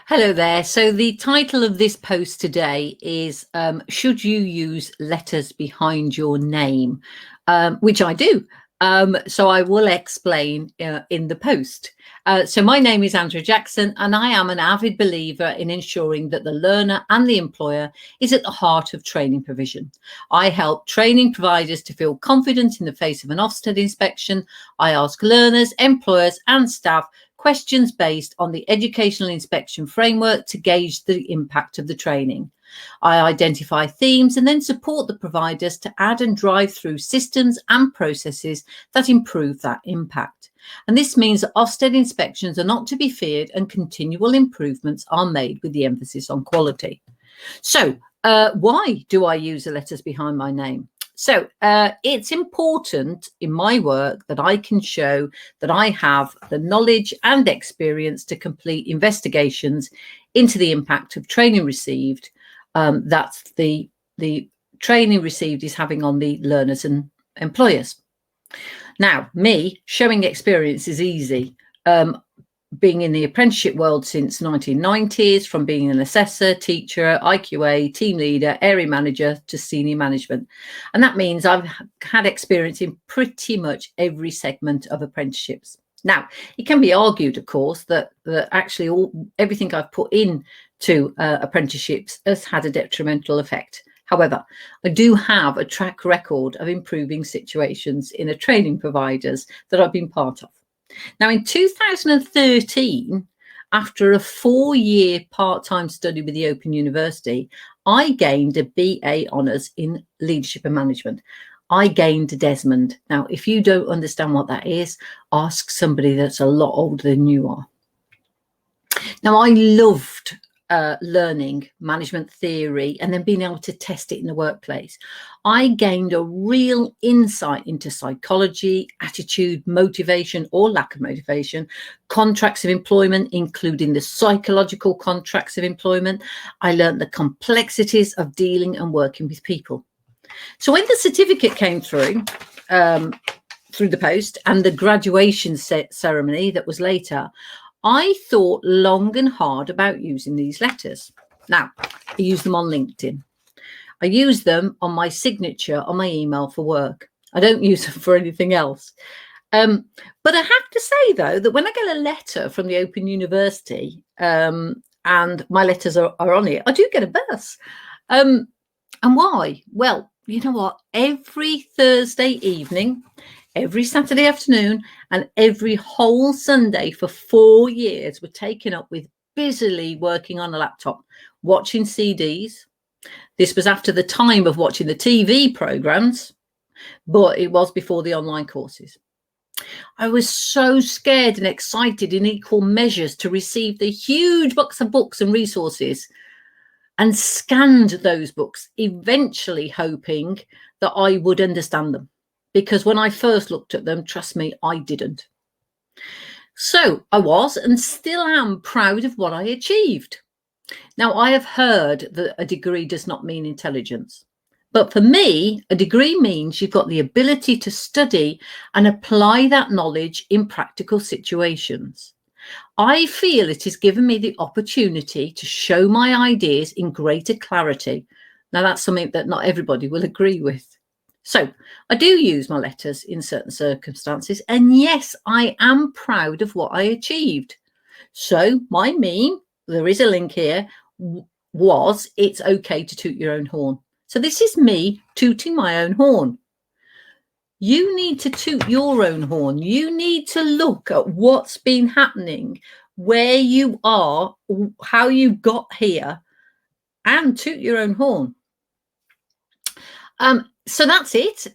Hello there. So the title of this post today is Should you use letters behind your name? Which I do. So I will explain in the post. So my name is Andrea Jackson, and I am an avid believer in ensuring that the learner and the employer is at the heart of training provision. I help training providers to feel confident in the face of an Ofsted inspection. I ask learners, employers and staff questions based on the educational inspection framework to gauge the impact of the training. I identify themes and then support the providers to add and drive through systems and processes that improve that impact. And this means that Ofsted inspections are not to be feared and continual improvements are made with the emphasis on quality. So why do I use the letters behind my name? So it's important in my work that I can show that I have the knowledge and experience to complete investigations into the impact of training received that the training received is having on the learners and employers. Now, me showing experience is easy. Being in the apprenticeship world since 1990s, from being an assessor, teacher, IQA, team leader, area manager to senior management. And that means I've had experience in pretty much every segment of apprenticeships. Now, it can be argued, of course, that actually everything I've put in to apprenticeships has had a detrimental effect. However, I do have a track record of improving situations in a training providers that I've been part of. Now, in 2013, after a 4-year part-time study with the Open University, I gained a BA Honours in Leadership and Management. I gained a Desmond. Now, if you don't understand what that is, ask somebody that's a lot older than you are. Now, I loved learning management theory and then being able to test it in the workplace. I gained a real insight into psychology, attitude, motivation or lack of motivation, contracts of employment, including the psychological contracts of employment. I learned the complexities of dealing and working with people. So when the certificate came through the post and the graduation ceremony that was later, I thought long and hard about using these letters. Now, I use them on LinkedIn. I use them on my signature on my email for work. I don't use them for anything else. But I have to say, though, that when I get a letter from the Open University and my letters are on it, I do get a buzz. And why? Well, you know what? Every Thursday evening, every Saturday afternoon and every whole Sunday for 4 years were taken up with busily working on a laptop, watching CDs. This was after the time of watching the TV programs, but it was before the online courses. I was so scared and excited in equal measures to receive the huge box of books and resources and scanned those books, eventually hoping that I would understand them. Because when I first looked at them, trust me, I didn't. So I was and still am proud of what I achieved. Now, I have heard that a degree does not mean intelligence. But for me, a degree means you've got the ability to study and apply that knowledge in practical situations. I feel it has given me the opportunity to show my ideas in greater clarity. Now, that's something that not everybody will agree with. So I do use my letters in certain circumstances. And yes, I am proud of what I achieved. So my meme, there is a link here, was it's okay to toot your own horn. So this is me tooting my own horn. You need to toot your own horn. You need to look at what's been happening, where you are, how you got here, and toot your own horn. So that's it.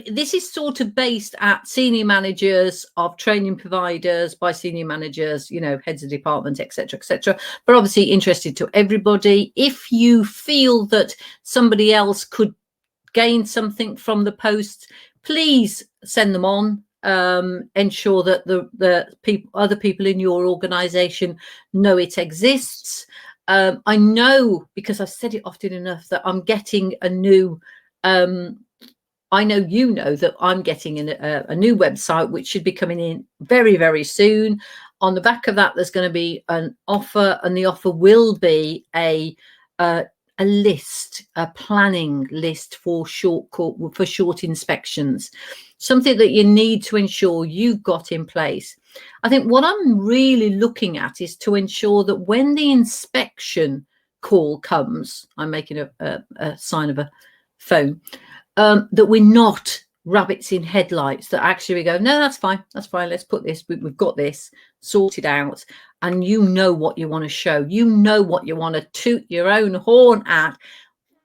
This is sort of based at senior managers of training providers, by senior managers, you know, heads of departments, etc., but obviously interested to everybody. If you feel that somebody else could gain something from the posts, please send them on. Ensure that the other people in your organization know it exists. I know, because I've said it often enough, that I'm getting a new I know you know that I'm getting a new website, which should be coming in very, very soon. On the back of that, there's going to be an offer, and the offer will be a list, a planning list for short inspections, something that you need to ensure you've got in place. I think what I'm really looking at is to ensure that when the inspection call comes, I'm making a sign of a phone, that we're not rabbits in headlights, that actually we go, no, that's fine, let's put this, we've got this sorted out. And you know what you want to show, you know what you want to toot your own horn at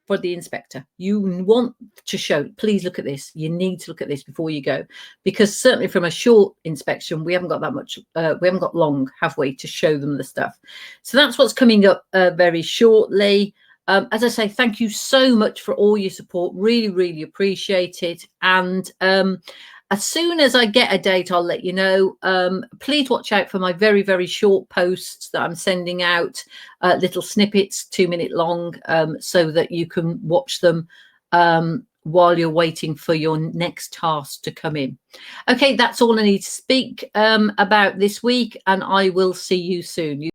for the inspector. You want to show, please look at this, you need to look at this before you go, because certainly from a short inspection, we haven't got that much, we haven't got long, have we, to show them the stuff. So that's what's coming up very shortly. As I say, thank you so much for all your support. Really, really appreciate it. And as soon as I get a date, I'll let you know. Please watch out for my very, very short posts that I'm sending out, little snippets, 2-minute long, so that you can watch them while you're waiting for your next task to come in. Okay, that's all I need to speak about this week, and I will see you soon.